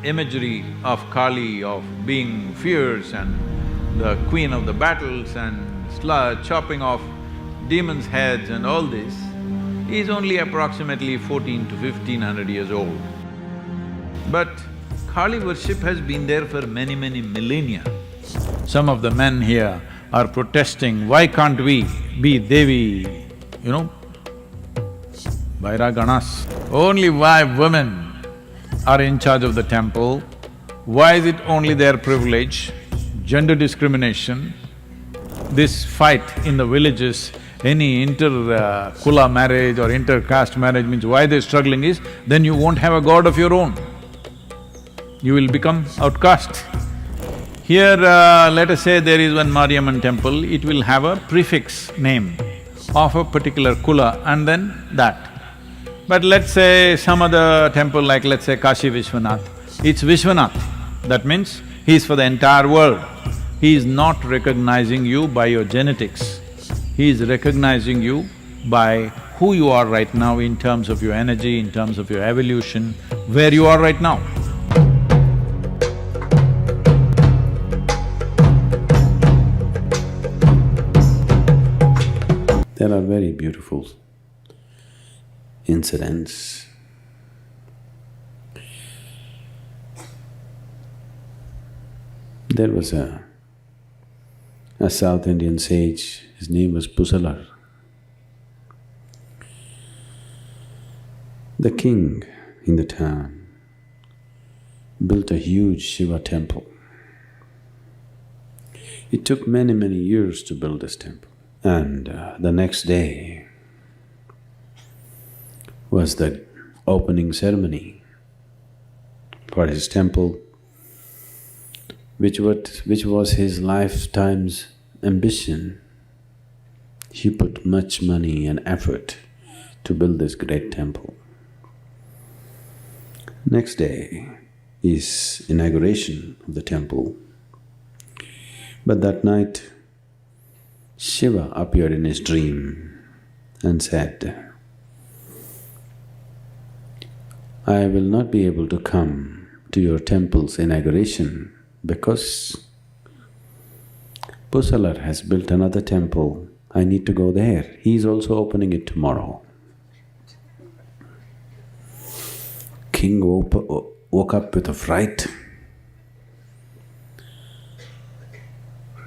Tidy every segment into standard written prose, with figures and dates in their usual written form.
imagery of Kali, of being fierce and the queen of the battles and chopping off demons' heads and all this, is only approximately 14 to 1500 years old. But Kali worship has been there for many, many millennia. Some of the men here are protesting, why can't we be Devi, Vairaganas? Only why women are in charge of the temple? Why is it only their privilege? Gender discrimination, this fight in the villages, any inter-kula marriage or inter-caste marriage means why they're struggling is, then you won't have a god of your own. You will become outcast. Here, let us say there is one Mariamman temple, it will have a prefix name of a particular kula and then that. But let's say some other temple like let's say Kashi Vishwanath, it's Vishwanath. That means he is for the entire world. He is not recognizing you by your genetics. He is recognizing you by who you are right now in terms of your energy, in terms of your evolution, where you are right now. There are very beautiful incidents. There was a South Indian sage, his name was Pusalar. The king in the town built a huge Shiva temple. It took many, many years to build this temple. And the next day was the opening ceremony for his temple, which was his lifetime's ambition. He put much money and effort to build this great temple. Next day is inauguration of the temple. But that night, Shiva appeared in his dream and said, I will not be able to come to your temple's inauguration because Pusalar has built another temple, I need to go there. He is also opening it tomorrow. King woke up with a fright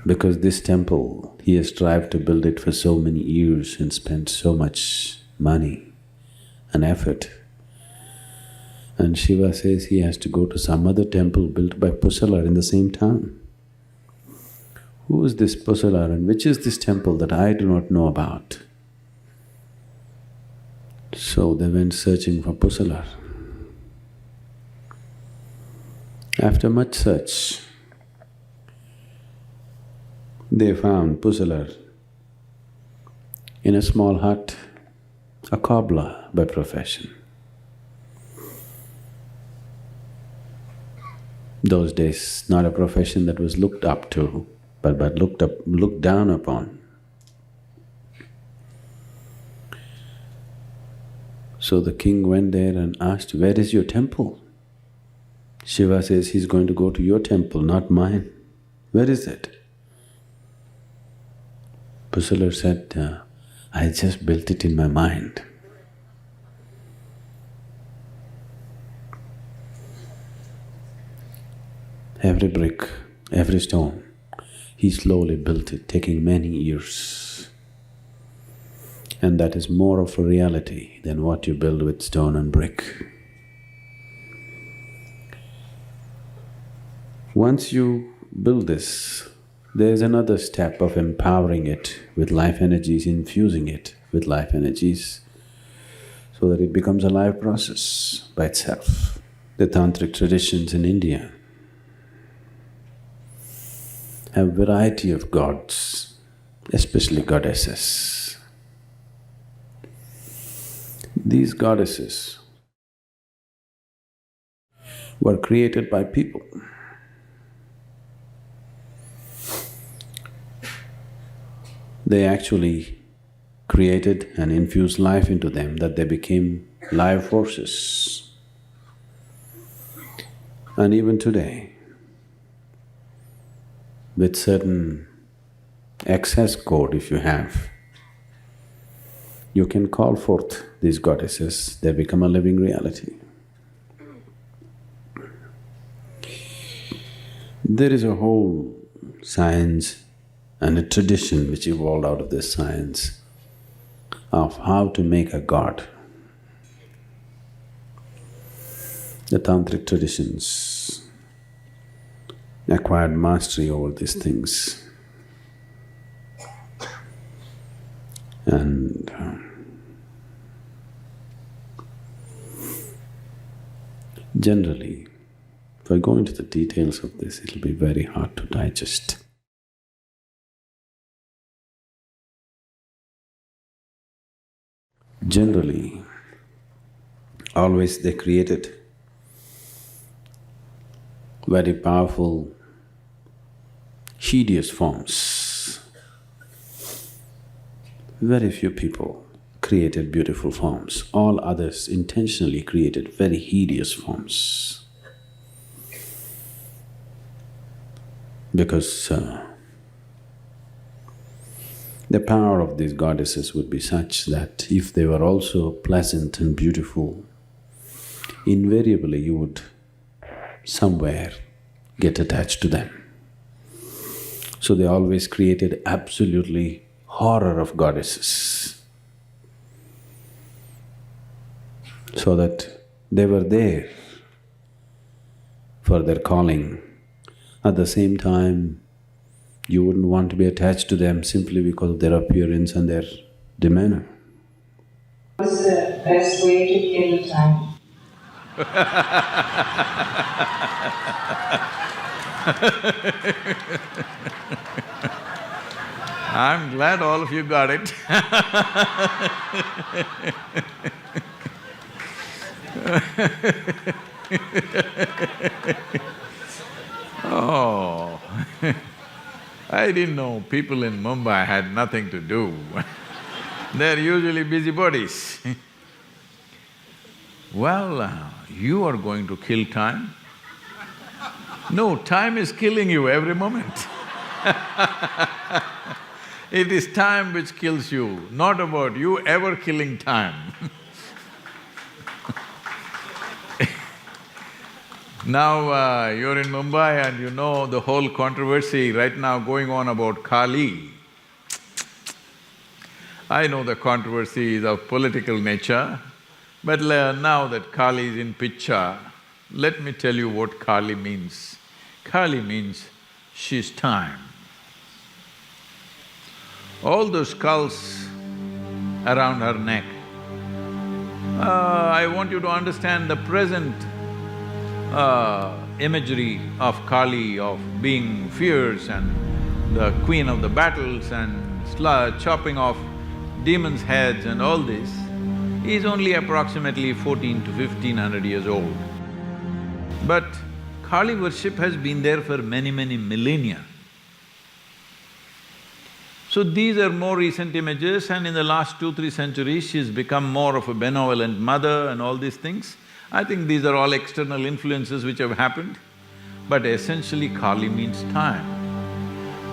because this temple, he has strived to build it for so many years and spent so much money and effort. And Shiva says he has to go to some other temple built by Pusalar in the same town. Who is this Pusalar and which is this temple that I do not know about? So they went searching for Pusalar. After much search, they found Pusalar in a small hut, a cobbler by profession. Those days, not a profession that was looked up to, but looked down upon. So the king went there and asked, where is your temple? Shiva says, he's going to go to your temple, not mine. Where is it? Pusalar said, I just built it in my mind. Every brick, every stone, he slowly built it, taking many years. And that is more of a reality than what you build with stone and brick. Once you build this, there's another step of empowering it with life energies, infusing it with life energies so that it becomes a live process by itself. The tantric traditions in India have variety of gods, especially goddesses. These goddesses were created by people. They actually created and infused life into them, that they became live forces. And even today, with certain access code if you have, you can call forth these goddesses, they become a living reality. There is a whole science and a tradition which evolved out of this science of how to make a god. The tantric traditions acquired mastery over these things. And generally, if I go into the details of this, it'll be very hard to digest. Generally, always they created very powerful, hideous forms. Very few people created beautiful forms. All others intentionally created very hideous forms. Because the power of these goddesses would be such that if they were also pleasant and beautiful, invariably you would somewhere get attached to them. So they always created absolutely horror of goddesses, so that they were there for their calling. At the same time, you wouldn't want to be attached to them simply because of their appearance and their demeanor. What's the best way to kill time? I'm glad all of you got it. Oh, I didn't know people in Mumbai had nothing to do. They're usually busybodies. Well, you are going to kill time? No, time is killing you every moment. It is time which kills you, not about you ever killing time. Now, you're in Mumbai and you know the whole controversy right now going on about Kali. I know the controversy is of political nature, but now that Kali is in picture, let me tell you what Kali means. Kali means she's time. All those skulls around her neck, I want you to understand the present imagery of Kali, of being fierce and the queen of the battles and chopping off demons' heads and all this, is only approximately 14 to 1500 years old. But Kali worship has been there for many, many millennia. So these are more recent images, and in the last 2-3 centuries she's become more of a benevolent mother and all these things. I think these are all external influences which have happened, but essentially Kali means time.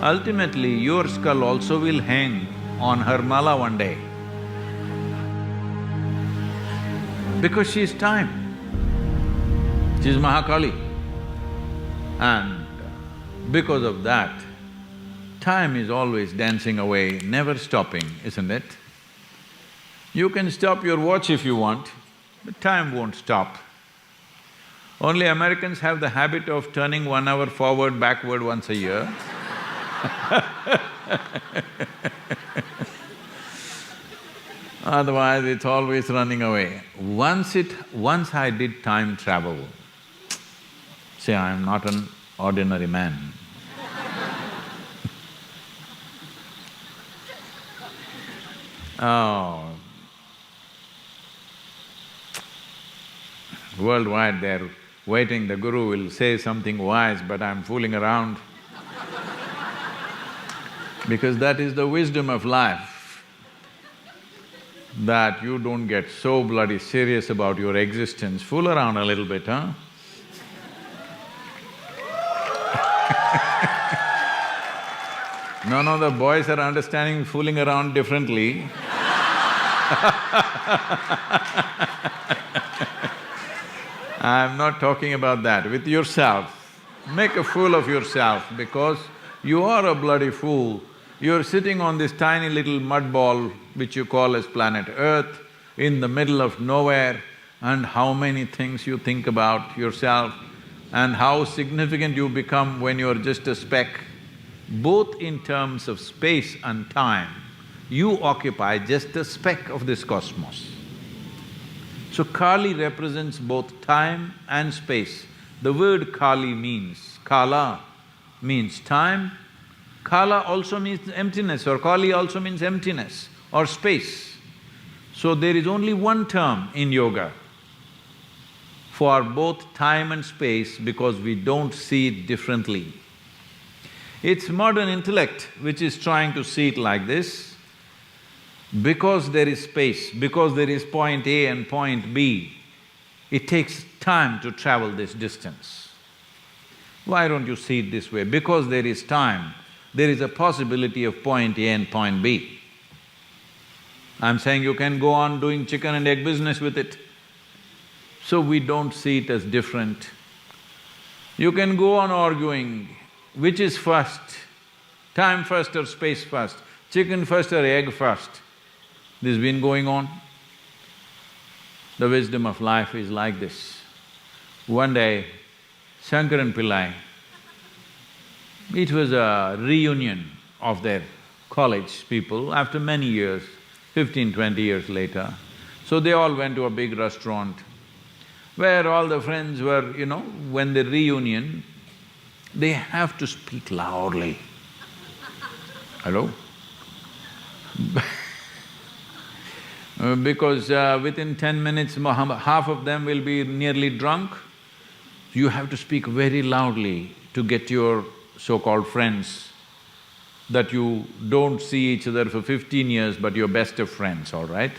Ultimately, your skull also will hang on her mala one day, because she's time. She's Mahakali. And because of that, time is always dancing away, never stopping, isn't it? You can stop your watch if you want, but time won't stop. Only Americans have the habit of turning 1 hour forward, backward once a year. Otherwise, it's always running away. Once I did time travel. See, I'm not an ordinary man. Oh, worldwide they're waiting, the guru will say something wise, but I'm fooling around. Because that is the wisdom of life, that you don't get so bloody serious about your existence. Fool around a little bit, huh? No, the boys are understanding fooling around differently. I'm not talking about that. With yourself, make a fool of yourself because you are a bloody fool. You're sitting on this tiny little mud ball which you call as planet Earth in the middle of nowhere, and how many things you think about yourself and how significant you become when you're just a speck. Both in terms of space and time, you occupy just a speck of this cosmos. So Kali represents both time and space. The word Kali means… Kala means time, Kala also means emptiness, or Kali also means emptiness or space. So there is only one term in yoga for both time and space because we don't see it differently. It's modern intellect which is trying to see it like this. Because there is space, because there is point A and point B, it takes time to travel this distance. Why don't you see it this way? Because there is time, there is a possibility of point A and point B. I'm saying you can go on doing chicken and egg business with it. So we don't see it as different. You can go on arguing, which is first, time first or space first, chicken first or egg first. This has been going on. The wisdom of life is like this. One day, Shankaran Pillai, it was a reunion of their college people after many years, 15, 20 years later. So they all went to a big restaurant where all the friends were, when they reunion, they have to speak loudly. Hello? Because within 10 minutes, half of them will be nearly drunk. You have to speak very loudly to get your so-called friends that you don't see each other for 15 years but you're best of friends, all right?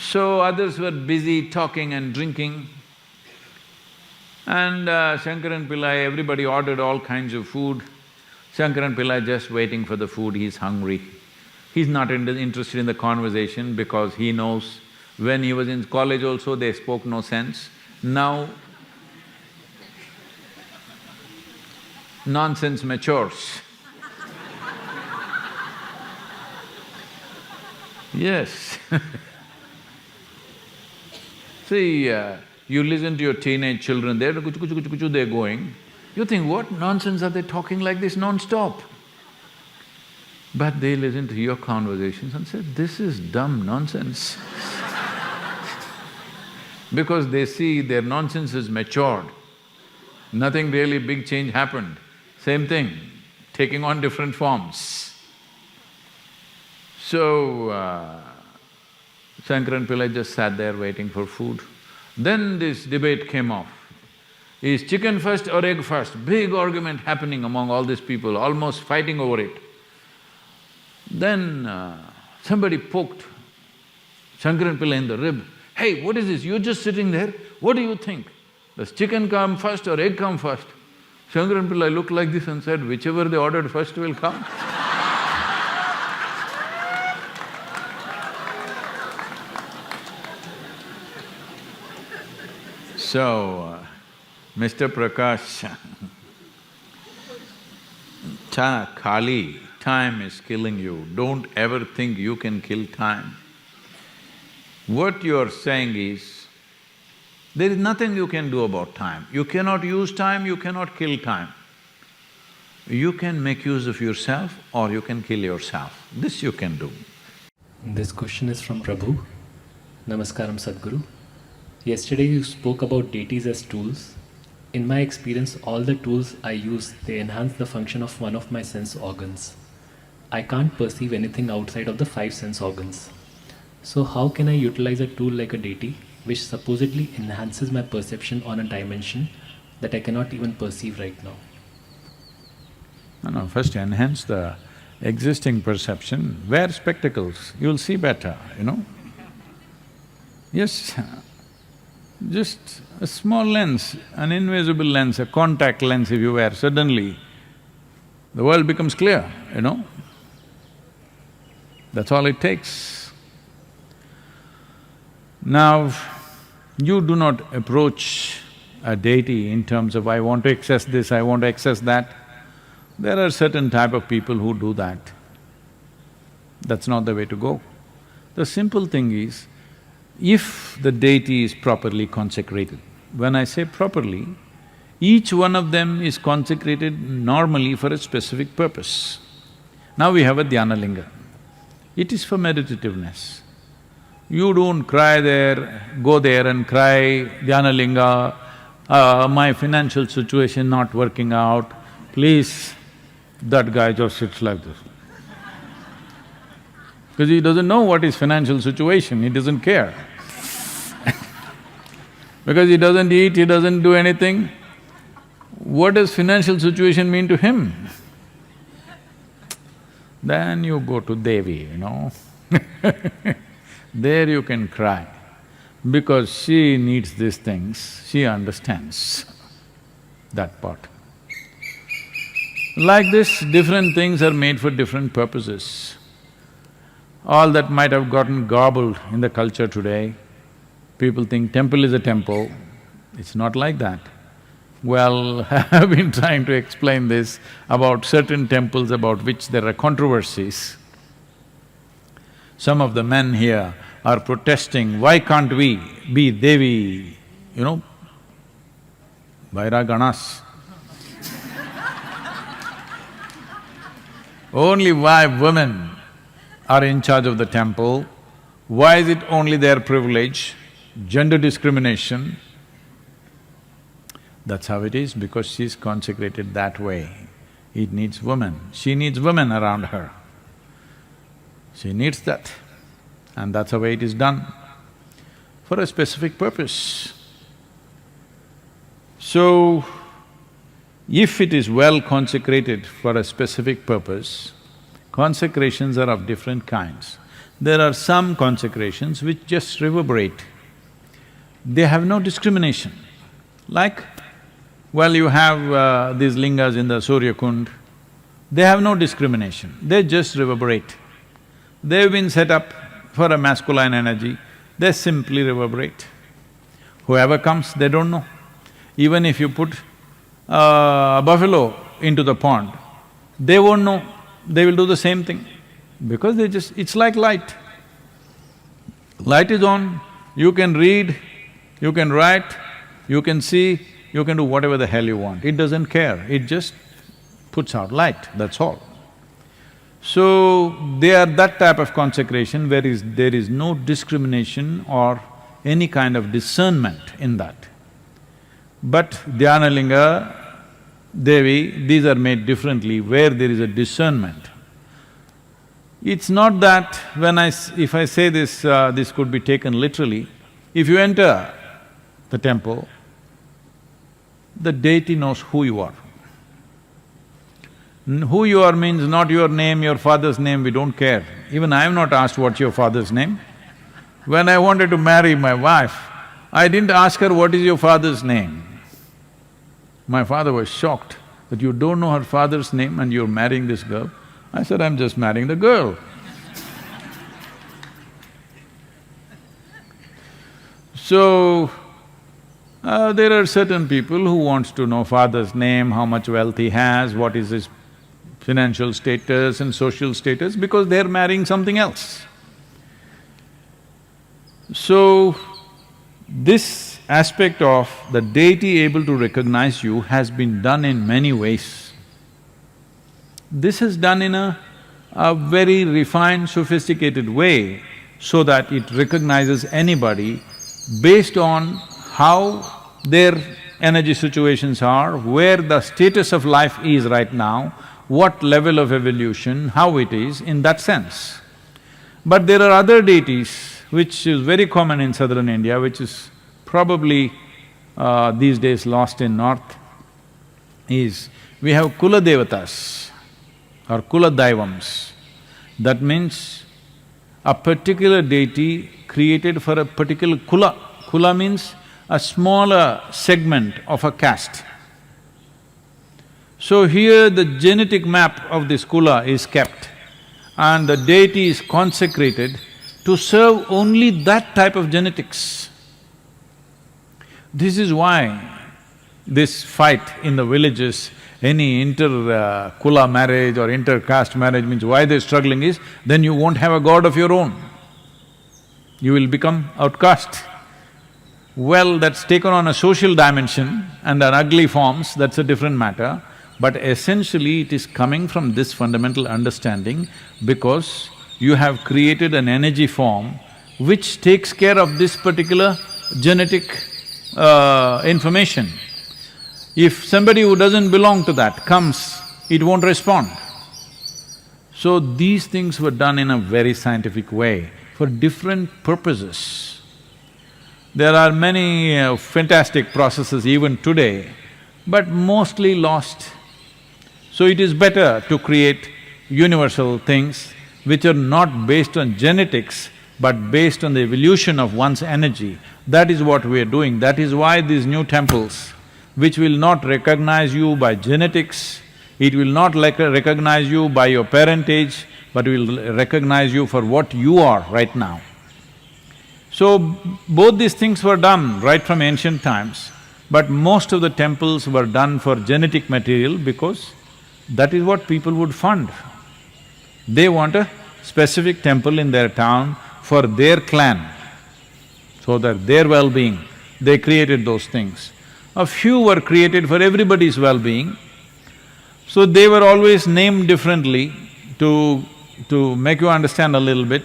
So others were busy talking and drinking, and Shankaran Pillai, everybody ordered all kinds of food. Shankaran Pillai just waiting for the food, he's hungry. He's not interested in the conversation because he knows when he was in college also they spoke no sense. Now, nonsense matures. Yes. See, you listen to your teenage children, they're kuchu kuchu kuchu kuchu, they're going. You think, what nonsense are they talking like this non-stop? But they listen to your conversations and say, this is dumb nonsense. Because they see their nonsense is matured. Nothing really big change happened. Same thing, taking on different forms. So, Shankaran Pillai just sat there waiting for food. Then this debate came off. Is chicken first or egg first? Big argument happening among all these people, almost fighting over it. Then somebody poked Shankaran Pillai in the rib. Hey, what is this? You're just sitting there, what do you think? Does chicken come first or egg come first? Shankaran Pillai looked like this and said, whichever they ordered first will come. So, Mr. Prakash, Kali, time is killing you. Don't ever think you can kill time. What you're saying is, there is nothing you can do about time. You cannot use time, you cannot kill time. You can make use of yourself or you can kill yourself. This you can do. This question is from Prabhu. Namaskaram Sadhguru. Yesterday you spoke about deities as tools. In my experience, all the tools I use, they enhance the function of one of my sense organs. I can't perceive anything outside of the 5 sense organs. So how can I utilize a tool like a deity, which supposedly enhances my perception on a dimension that I cannot even perceive right now? No, first enhance the existing perception. Wear spectacles, you'll see better, Yes, Just a small lens, an invisible lens, a contact lens if you wear, suddenly the world becomes clear, you know. That's all it takes. Now, you do not approach a deity in terms of, I want to access this, I want to access that. There are certain type of people who do that. That's not the way to go. The simple thing is, if the deity is properly consecrated, when I say properly, each one of them is consecrated normally for a specific purpose. Now we have a dhyana linga. It is for meditativeness. You don't cry there, go there and cry, dhyana linga, my financial situation not working out, please. That guy just sits like this. Because he doesn't know what is financial situation, he doesn't care. Because he doesn't eat, he doesn't do anything. What does financial situation mean to him? Then you go to Devi, you know. There you can cry, because she needs these things, she understands that part. Like this, different things are made for different purposes. All that might have gotten garbled in the culture today, people think temple is a temple, it's not like that. Well, I've been trying to explain this about certain temples about which there are controversies. Some of the men here are protesting, why can't we be Devi, you know, Vairaganas. Only why women are in charge of the temple, why is it only their privilege, gender discrimination? That's how it is, because she's consecrated that way. It needs women, she needs women around her. She needs that, and that's the way it is done, for a specific purpose. So, if it is well consecrated for a specific purpose, consecrations are of different kinds. There are some consecrations which just reverberate. They have no discrimination. Like, well, you have these lingas in the Surya Kund, they have no discrimination, they just reverberate. They've been set up for a masculine energy, they simply reverberate. Whoever comes, they don't know. Even if you put a buffalo into the pond, they won't know, they will do the same thing, because they just… it's like light. Light is on, you can read, you can write, you can see, you can do whatever the hell you want. It doesn't care, it just puts out light, that's all. So, they are that type of consecration where there is no discrimination or any kind of discernment in that. But Dhyana Linga, Devi, these are made differently where there is a discernment. It's not that if I say this, this could be taken literally. If you enter the temple, the deity knows who you are. Who you are means not your name, your father's name, we don't care. Even I have not asked what's your father's name. When I wanted to marry my wife, I didn't ask her, what is your father's name? My father was shocked that you don't know her father's name and you're marrying this girl. I said, I'm just marrying the girl. So, there are certain people who wants to know father's name, how much wealth he has, what is his financial status and social status, because they're marrying something else. So, this aspect of the deity able to recognize you has been done in many ways. This is done in a very refined, sophisticated way so that it recognizes anybody based on how their energy situations are, where the status of life is right now, what level of evolution, how it is, in that sense. But there are other deities which is very common in southern India, which is probably these days lost in north, is we have Kula Devatas or Kula Daivams. That means a particular deity created for a particular Kula. Kula means a smaller segment of a caste. So here the genetic map of this kula is kept and the deity is consecrated to serve only that type of genetics. This is why this fight in the villages, any inter-kula marriage or inter-caste marriage means why they're struggling is, then you won't have a god of your own. You will become outcast. Well, that's taken on a social dimension and an ugly forms, that's a different matter. But essentially it is coming from this fundamental understanding because you have created an energy form which takes care of this particular genetic information. If somebody who doesn't belong to that comes, it won't respond. So these things were done in a very scientific way for different purposes. There are many fantastic processes even today, but mostly lost. So it is better to create universal things which are not based on genetics but based on the evolution of one's energy. That is what we are doing. That is why these new temples, which will not recognize you by genetics, it will not recognize you by your parentage, but will recognize you for what you are right now. So, both these things were done right from ancient times, but most of the temples were done for genetic material because that is what people would fund. They want a specific temple in their town for their clan, so that their well-being, they created those things. A few were created for everybody's well-being, so they were always named differently to make you understand a little bit.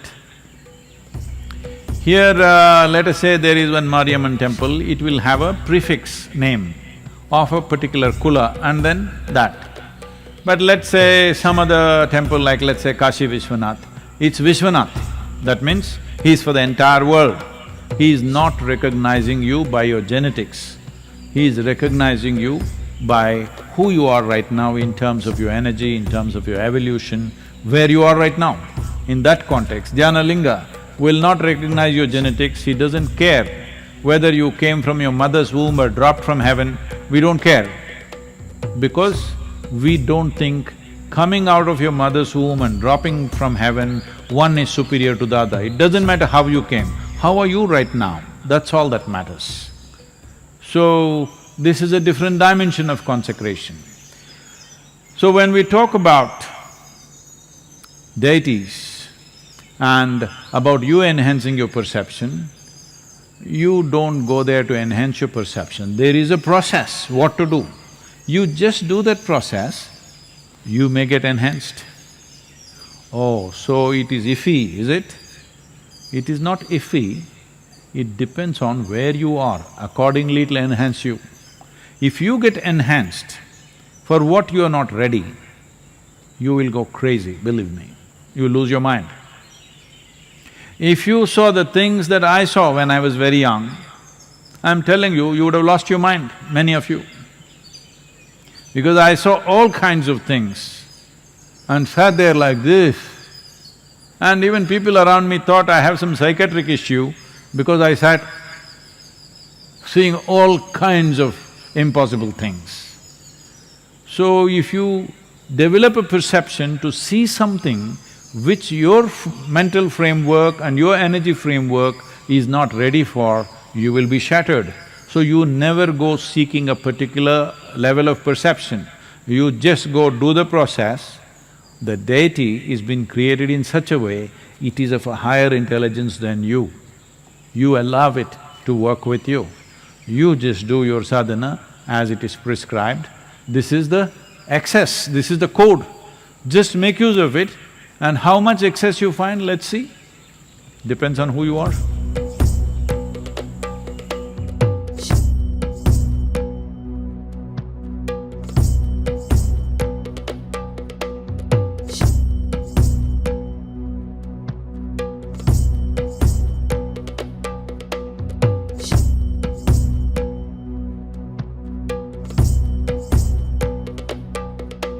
Here, let us say there is one Mariamman temple, it will have a prefix name of a particular kula and then that. But let's say some other temple like let's say Kashi Vishwanath, it's Vishwanath, that means he's for the entire world. He is not recognizing you by your genetics, he is recognizing you by who you are right now in terms of your energy, in terms of your evolution, where you are right now. In that context, Dhyanalinga will not recognize your genetics, he doesn't care whether you came from your mother's womb or dropped from heaven, we don't care. Because we don't think coming out of your mother's womb and dropping from heaven, one is superior to the other. It doesn't matter how you came, how are you right now, that's all that matters. So, this is a different dimension of consecration. So when we talk about deities and about you enhancing your perception, you don't go there to enhance your perception. There is a process, what to do. You just do that process, you may get enhanced. Oh, so it is iffy, is it? It is not iffy, it depends on where you are, accordingly it'll enhance you. If you get enhanced for what you are not ready, you will go crazy, believe me, you will lose your mind. If you saw the things that I saw when I was very young, I'm telling you, you would have lost your mind, many of you. Because I saw all kinds of things and sat there like this. And even people around me thought I have some psychiatric issue because I sat seeing all kinds of impossible things. So if you develop a perception to see something which your mental framework and your energy framework is not ready for, you will be shattered. So you never go seeking a particular level of perception, you just go do the process. The deity is been created in such a way, it is of a higher intelligence than you. You allow it to work with you. You just do your sadhana as it is prescribed. This is the access, this is the code. Just make use of it and how much access you find, let's see. Depends on who you are.